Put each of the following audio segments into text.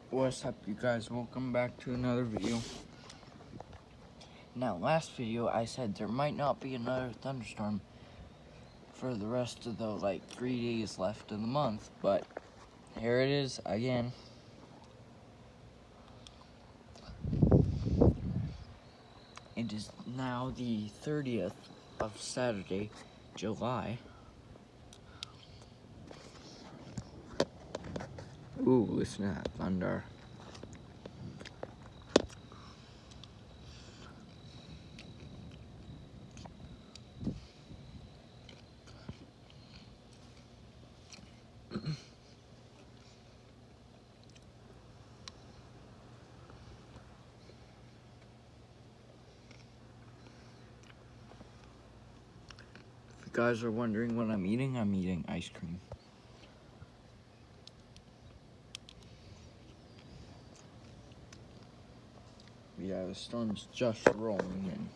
What's up, you guys? Welcome back to another video. Now, last video I said there might not be another thunderstorm for the rest of the 3 days left of the month, but here it is again. It is now the 30th of Saturday, July. Ooh, listen to that thunder. If you guys are wondering what I'm eating ice cream. Yeah, the storm's just rolling in.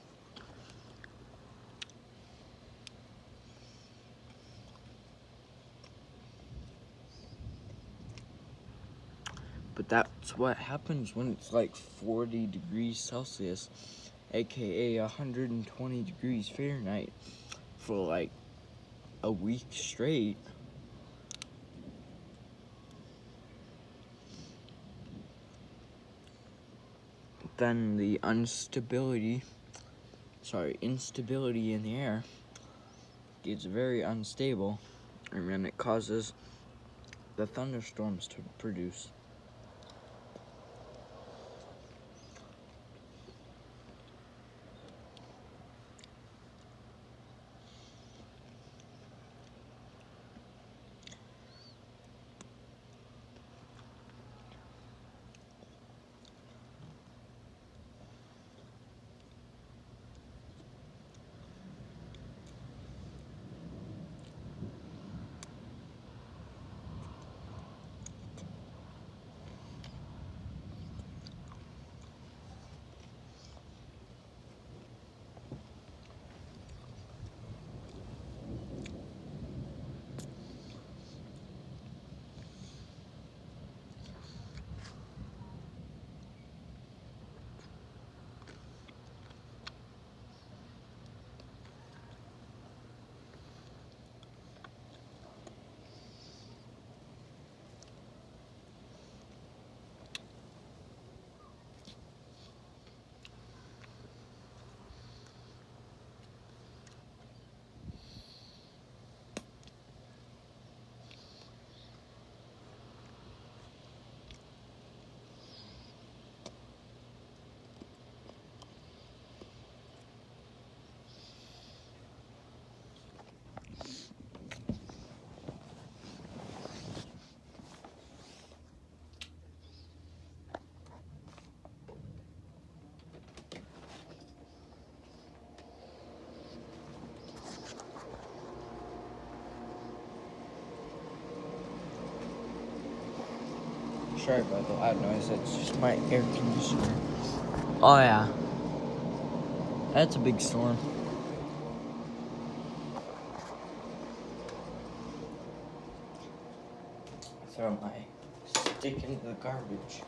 But that's what happens when it's like 40 degrees Celsius, aka 120 degrees Fahrenheit, for like a week straight. Then the instability in the air gets very unstable, and then it causes the thunderstorms to produce. Sorry about the loud noise, it's just my air conditioner. Oh yeah, that's a big storm. Throw my stick into the garbage.